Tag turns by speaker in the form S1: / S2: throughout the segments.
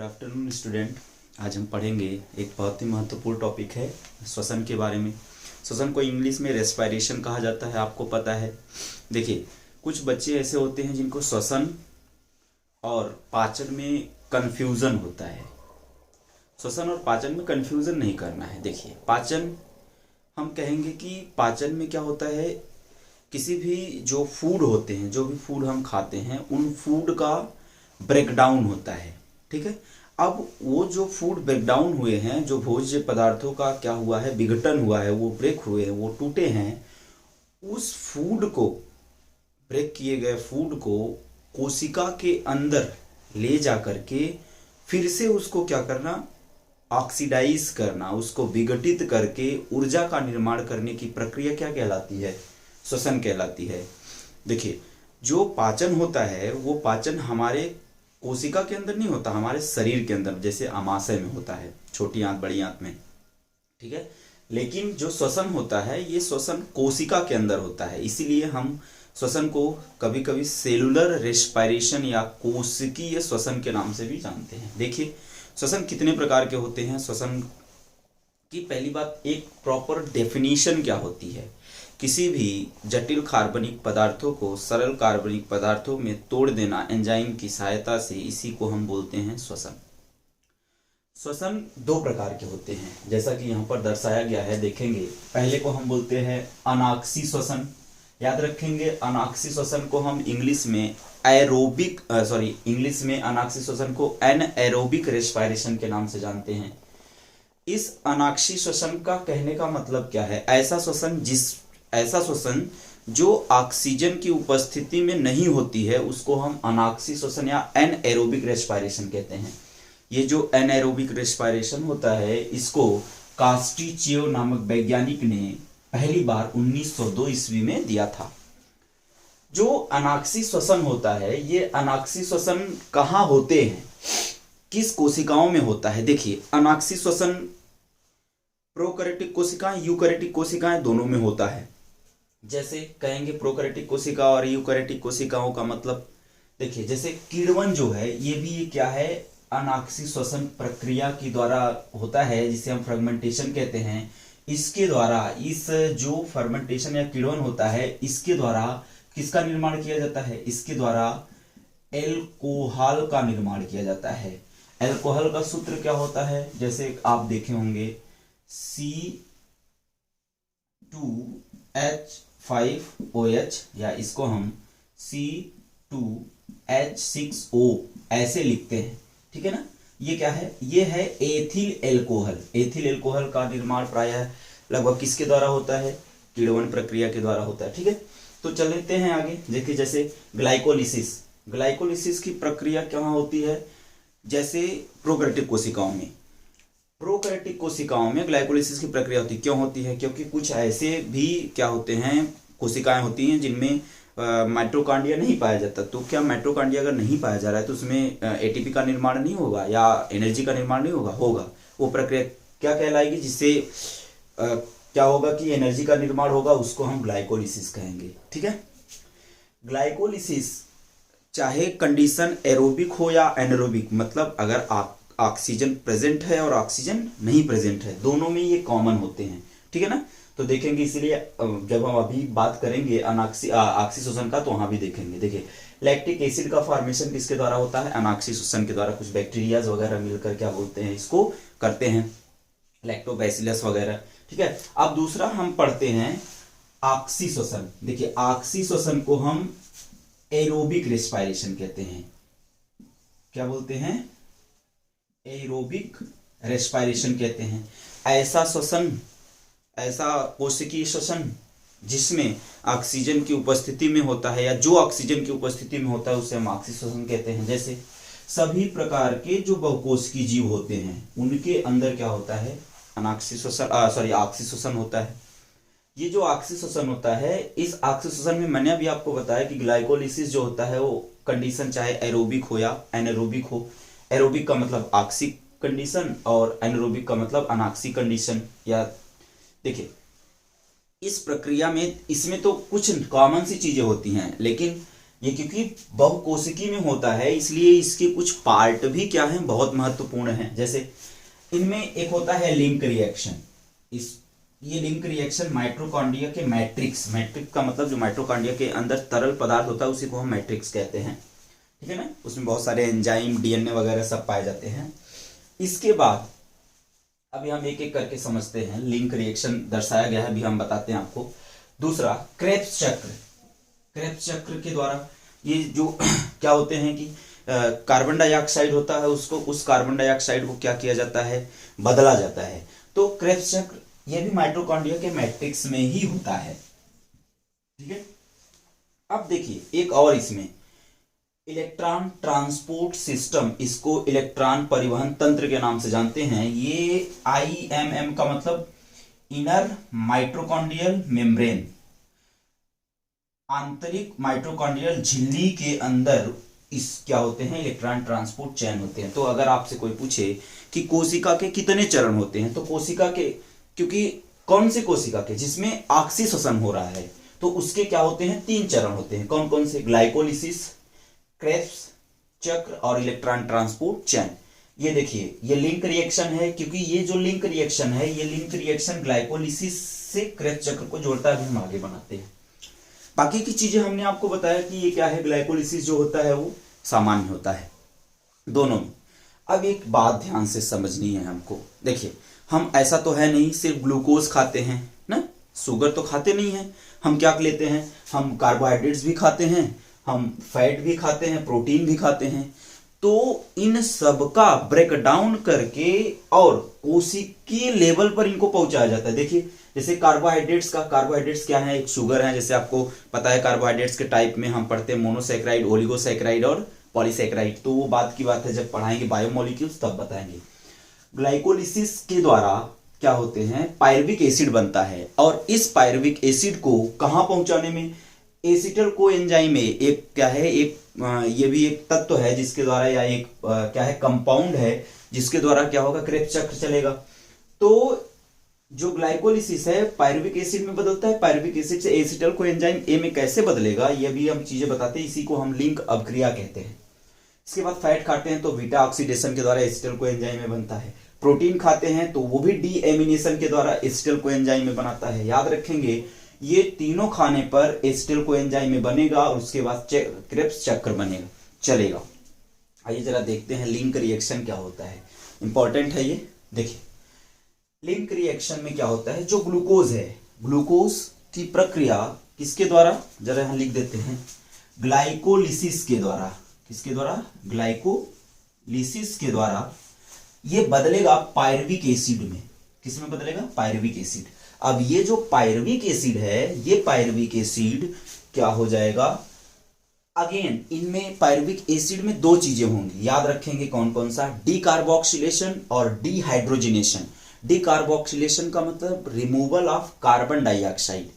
S1: Afternoon student. आज हम पढ़ेंगे एक बहुत ही महत्वपूर्ण टॉपिक है श्वसन के बारे में। श्वसन को इंग्लिश में रेस्पिरेशन कहा जाता है, आपको पता है। देखिए, कुछ बच्चे ऐसे होते हैं जिनको श्वसन और पाचन में कन्फ्यूज़न होता है। श्वसन और पाचन में कन्फ्यूज़न नहीं करना है। देखिए, पाचन, हम कहेंगे कि पाचन में क्या होता है, किसी भी जो फूड होते हैं, जो भी फूड हम खाते हैं, उन फूड का ब्रेकडाउन होता है। ठीक है। अब वो जो फूड ब्रेकडाउन हुए हैं, जो भोज्य पदार्थों का क्या हुआ है, विघटन हुआ है, वो ब्रेक हुए हैं, वो टूटे हैं, उस फूड को, ब्रेक किए गए फूड को कोशिका के अंदर ले जा करके फिर से उसको क्या करना, ऑक्सीडाइज करना, उसको विघटित करके ऊर्जा का निर्माण करने की प्रक्रिया क्या कहलाती है, श्वसन कहलाती है। देखिए, जो पाचन होता है वो पाचन हमारे कोशिका के अंदर नहीं होता, हमारे शरीर के अंदर, जैसे आमाशय में होता है, छोटी आंत बड़ी आंत में। ठीक है। लेकिन जो श्वसन होता है, ये श्वसन कोशिका के अंदर होता है। इसीलिए हम श्वसन को कभी कभी सेलुलर रेस्पिरेशन या कोशिकीय श्वसन के नाम से भी जानते हैं। देखिए, श्वसन कितने प्रकार के होते हैं। श्वसन की पहली बात, एक प्रॉपर डेफिनीशन क्या होती है। किसी भी जटिल कार्बनिक पदार्थों को सरल कार्बनिक पदार्थों में तोड़ देना एंजाइम की सहायता से, इसी को हम बोलते हैं श्वसन। श्वसन दो प्रकार के होते हैं, जैसा कि यहाँ पर दर्शाया गया है, देखेंगे। पहले को हम बोलते हैं अनाक्सी श्वसन। याद रखेंगे, अनाक्सी श्वसन को हम इंग्लिश में अनाक्सी श्वसन को एनएरोबिक रेस्पिरेशन के नाम से जानते हैं। इस अनाक्सी श्वसन का कहने का मतलब क्या है, ऐसा श्वसन जो ऑक्सीजन की उपस्थिति में नहीं होती है, उसको हम अनाक्सी श्वसन या एनएरोबिक रेस्पिरेशन कहते हैं। ये जो एनएरोबिक रेस्पिरेशन होता है, इसको कास्टीचियो नामक वैज्ञानिक ने पहली बार 1902 ईस्वी में दिया था। जो अनाक्सी श्वसन होता है, ये अनाक्सी श्वसन कहाँ होते हैं, किस कोशिकाओं में होता है। देखिए, अनाक्सी श्वसन प्रोकैरियोटिक कोशिकाएं, यूकैरियोटिक कोशिकाएं, दोनों में होता है। जैसे कहेंगे प्रोकैरियोटिक कोशिका और यूकैरियोटिक कोशिकाओं का मतलब, देखिए, जैसे कीड़वन जो है, ये भी क्या है, अनाक्सी श्वसन प्रक्रिया के द्वारा होता है, जिसे हम फ्रेगमेंटेशन कहते हैं। इसके द्वारा, इस जो फर्मेंटेशन या कीड़वन होता है, इसके द्वारा किसका निर्माण किया जाता है, इसके द्वारा एल्कोहल का निर्माण किया जाता है। एल्कोहल का सूत्र क्या होता है, जैसे आप देखे होंगे, C2H5OH, या इसको हम C2H6O ऐसे लिखते हैं। ठीक है ना। ये क्या है, ये है एथिल एल्कोहल। एथिल एल्कोहल का निर्माण प्रायः लगभग किसके द्वारा होता है, कीड़वन प्रक्रिया के द्वारा होता है। ठीक है। तो चलते हैं आगे। देखिए, जैसे ग्लाइकोलिसिस की प्रक्रिया क्या होती है, जैसे प्रोकैरियोटिक कोशिकाओं में ग्लाइकोलिसिस की प्रक्रिया होती है। क्यों होती है, क्योंकि कुछ ऐसे भी क्या होते हैं, कोशिकाएं होती हैं जिनमें माइटोकॉन्ड्रिया नहीं पाया जाता। तो क्या माइटोकॉन्ड्रिया अगर नहीं पाया जा रहा है तो उसमें एटीपी का निर्माण नहीं होगा या एनर्जी का निर्माण नहीं होगा। वो प्रक्रिया क्या कहलाएगी, जिससे क्या होगा कि एनर्जी का निर्माण होगा, उसको हम ग्लाइकोलिसिस कहेंगे। ठीक है। ग्लाइकोलिसिस चाहे कंडीशन एरोबिक हो या एनारोबिक, मतलब अगर ऑक्सीजन प्रेजेंट है और ऑक्सीजन नहीं प्रेजेंट है, दोनों में ये कॉमन होते हैं। ठीक है ना। तो देखेंगे, इसीलिए जब हम अभी बात करेंगे ऑक्सी श्वसन का, तो वहां भी देखेंगे। देखिए, लैक्टिक एसिड का फॉर्मेशन किसके द्वारा होता है, अनाक्सी श्वसन के द्वारा। कुछ बैक्टीरियाज वगैरह मिलकर क्या बोलते हैं, इसको करते हैं, लैक्टोबैसिलस वगैरह। ठीक है। अब दूसरा हम पढ़ते हैं ऑक्सी श्वसन। देखिए, ऑक्सी श्वसन को हम एरोबिक रेस्पिरेशन कहते हैं। क्या बोलते हैं, एरोबिक रेस्पिरेशन कहते हैं। ऐसा कोशिकीय श्वसन जिसमें ऑक्सीजन की उपस्थिति में होता है, या जो ऑक्सीजन की उपस्थिति में होता है, उसे हम ऑक्सी श्वसन कहते हैं। जैसे सभी प्रकार के जो बहुकोशिकीय जीव होते हैं, उनके अंदर क्या होता है, ऑक्सी श्वसन होता है। ये जो ऑक्सी श्वसन होता है, इस ऑक्सी श्वसन में मैंने अभी आपको बताया कि ग्लाइकोलिसिस जो होता है, वो कंडीशन चाहे एरोबिक हो या एनारोबिक हो। एरोबिक का मतलब ऑक्सी कंडीशन और एनारोबिक का मतलब अनाक्सी कंडीशन। या देखिए, इस प्रक्रिया में, इसमें तो कुछ कॉमन सी चीजें होती हैं, लेकिन ये क्योंकि बहुकोशिकी में होता है इसलिए इसके कुछ पार्ट भी क्या हैं, बहुत महत्वपूर्ण हैं। जैसे इनमें एक होता है लिंक रिएक्शन। ये लिंक रिएक्शन माइटोकॉन्ड्रिया के मैट्रिक्स का मतलब जो माइटोकॉन्ड्रिया के अंदर तरल पदार्थ होता है उसी को हम मैट्रिक्स कहते हैं, ठीक है ना। उसमें बहुत सारे एंजाइम, डीएनए वगैरह सब पाए जाते हैं। इसके बाद अभी हम एक एक करके समझते हैं। लिंक रिएक्शन दर्शाया गया है, अभी हम बताते हैं आपको। दूसरा क्रेब्स चक्र। क्रेब्स चक्र के द्वारा ये जो क्या होते हैं कि कार्बन डाइऑक्साइड होता है, उसको उस कार्बन डाइऑक्साइड को क्या किया जाता है, बदला जाता है। तो क्रेब्स चक्र ये भी माइटोकॉन्ड्रिया के मैट्रिक्स में ही होता है, ठीक है। अब देखिए एक और इसमें इलेक्ट्रॉन ट्रांसपोर्ट सिस्टम, इसको इलेक्ट्रॉन परिवहन तंत्र के नाम से जानते हैं। ये IMM का मतलब इनर माइटोकॉन्ड्रियल मेम्ब्रेन, आंतरिक माइटोकॉन्ड्रियल झिल्ली के अंदर इस क्या होते हैं, इलेक्ट्रॉन ट्रांसपोर्ट चैन होते हैं। तो अगर आपसे कोई पूछे कि कोशिका के कितने चरण होते हैं, तो कोशिका के, क्योंकि कौन से कोशिका के जिसमें ऑक्सीश्वसन हो रहा है, तो उसके क्या होते हैं, 3 चरण होते हैं। कौन कौन से, ग्लाइकोलिसिस, क्रेब्स चक्र और इलेक्ट्रॉन ट्रांसपोर्ट चैन। ये देखिए ये लिंक रिएक्शन है, क्योंकि ये जो लिंक रिएक्शन है, ये लिंक रिएक्शन ग्लाइकोलिसिस से क्रेब्स चक्र को जोड़ता है, हम आगे बनाते हैं। बाकी की चीजें हमने आपको बताया कि ये क्या है, ग्लाइकोलिसिस जो होता है वो सामान्य होता है दोनों में। अब एक बात ध्यान से समझनी है हमको। देखिए हम ऐसा तो है नहीं सिर्फ ग्लूकोज खाते हैं ना, शुगर तो खाते नहीं है। हम क्या लेते हैं, हम कार्बोहाइड्रेट्स भी खाते हैं, हम फैट भी खाते हैं, प्रोटीन भी खाते हैं। तो इन सब का ब्रेकडाउन करके और कोशिकीय लेवल पर इनको पहुंचाया जाता है। देखिए जैसे कार्बोहाइड्रेट्स क्या है, एक शुगर है। जैसे आपको पता है कार्बोहाइड्रेट्स के टाइप में हम पढ़ते हैं मोनोसैकेराइड, ओलिगोसैकेराइड और पॉलीसैकेराइड। तो वो बात की बात है, जब पढ़ाएंगे बायोमोलिक्यूल्स तब बताएंगे। ग्लाइकोलिसिस के द्वारा क्या होते हैं, पायरुविक एसिड बनता है, और इस पायरुविक एसिड को कहां पहुंचाने में, एसिटल कोएंजाइम में एक क्या है, एक ये भी एक तत्व है जिसके द्वारा, या एक क्या है, कंपाउंड है जिसके द्वारा क्या होगा, क्रेब्स चक्र चलेगा। तो जो ग्लाइकोलिसिस है पायरुविक एसिड में बदलता है, पायरुविक एसिड से एसिटल कोएंजाइम ए में कैसे बदलेगा, ये भी हम चीजें बताते हैं। इसी को हम लिंक अभिक्रिया कहते हैं। इसके बाद फैट खाते हैं तो बीटा ऑक्सीडेशन के द्वारा एसिटल कोएंजाइम में बनता है। प्रोटीन खाते हैं तो वो भी डीएमिनेशन के द्वारा एसिटल कोएंजाइम में बनाता है। याद रखेंगे ये तीनों खाने पर एसिटल कोएंजाइम में बनेगा और उसके बाद क्रेब्स चक्र बनेगा, चलेगा। आइए जरा देखते हैं लिंक रिएक्शन क्या होता है, इंपॉर्टेंट है ये। देखिए लिंक रिएक्शन में क्या होता है, जो ग्लूकोज है, ग्लूकोज की प्रक्रिया किसके द्वारा, जरा यहां लिख देते हैं, ग्लाइकोलिसिस के द्वारा। किसके द्वारा, ग्लाइकोलिसिस के द्वारा ये बदलेगा पायरुविक एसिड में। किसमें बदलेगा, पायरुविक एसिड। अब ये जो पायरुविक एसिड है, ये पायरुविक एसिड क्या हो जाएगा, अगेन इनमें पायरुविक एसिड में 2 चीजें होंगी, याद रखेंगे कौन कौन सा, डीकार्बोक्सिलेशन और डीहाइड्रोजनेशन। डीकार्बोक्सिलेशन का मतलब removal of carbon dioxide,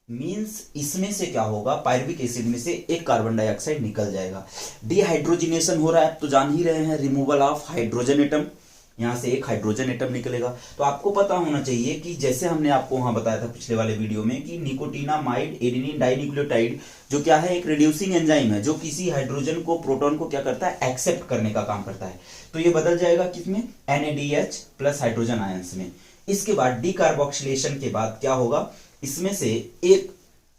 S1: means इसमें से क्या होगा, पायरुविक एसिड में से एक कार्बन डाइऑक्साइड निकल जाएगा। डिहाइड्रोजनेशन हो रहा है तो जान ही रहे हैं, रिमूवल ऑफ हाइड्रोजन एटम, यहां से एक हाइड्रोजन एटम निकलेगा। तो आपको पता होना चाहिए कि जैसे हमने आपको वहां बताया था पिछले वाले वीडियो में कि निकोटिनामाइड एडेनिन डाइन्यूक्लियोटाइड जो क्या है, एक रिड्यूसिंग एंजाइम है, जो किसी हाइड्रोजन को, प्रोटॉन को क्या करता है, एक्सेप्ट करने का काम करता है। तो ये बदल जाएगा किसमें, NADH प्लस हाइड्रोजन आयंस में। इसके बाद डीकार्बोक्सिलेशन के बाद क्या होगा, इसमें से एक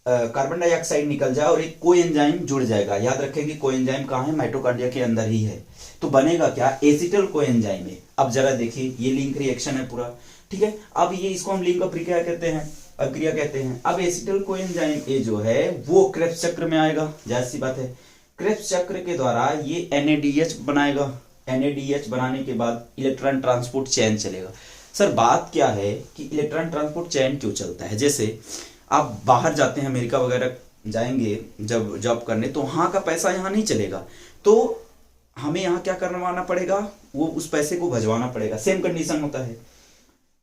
S1: कार्बन डाइऑक्साइड निकल जाए और एक कोएंजाइम जुड़ जाएगा। याद रखेंगे कोएंजाइम कहाँ है, माइटोकॉन्ड्रिया के अंदर ही है। तो बनेगा क्या, एसिटल कोएंजाइम है। अब जरा देखिए ये लिंक रिएक्शन है पूरा, ठीक है। अब ये इसको हम लिंक अभिक्रिया कहते हैं, अभिक्रिया कहते हैं। अब एसिटल कोएंजाइम ए जो है वो क्रेब्स चक्र में आएगा, जाहिर सी बात है। क्रेब्स चक्र के द्वारा ये NADH बनाएगा, NADH बनाने के बाद इलेक्ट्रॉन ट्रांसपोर्ट चैन चलेगा। सर बात क्या है कि इलेक्ट्रॉन ट्रांसपोर्ट चैन क्यों चलता है, जैसे आप बाहर जाते हैं, अमेरिका वगैरह जाएंगे जब जॉब करने, तो वहां का पैसा यहाँ नहीं चलेगा, तो हमें यहाँ क्या करवाना पड़ेगा, वो उस पैसे को भजवाना पड़ेगा। सेम कंडीशन होता है।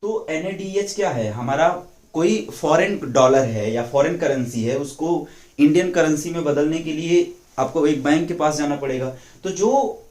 S1: तो NADH क्या है, हमारा कोई फॉरेन डॉलर है या फॉरेन करेंसी है, उसको इंडियन करेंसी में बदलने के लिए आपको एक बैंक के पास जाना पड़ेगा। तो जो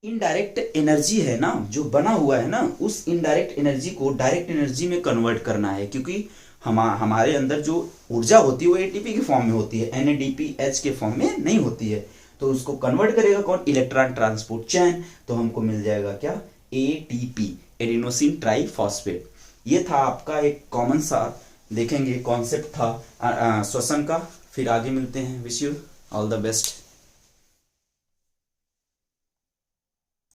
S1: इनडायरेक्ट एनर्जी है ना, जो बना हुआ है ना, उस इनडायरेक्ट एनर्जी को डायरेक्ट एनर्जी में कन्वर्ट करना है, क्योंकि हमारे अंदर जो ऊर्जा होती है वो एटीपी के फॉर्म में होती है, NADPH के फॉर्म में नहीं होती है। तो उसको कन्वर्ट करेगा कौन? Electron transport chain. तो हमको मिल जाएगा क्या? ATP, adenosine triphosphate. ये था आपका एक कॉमन सा देखेंगे कॉन्सेप्ट था श्वसन का। फिर आगे मिलते हैं। Wish you all the best.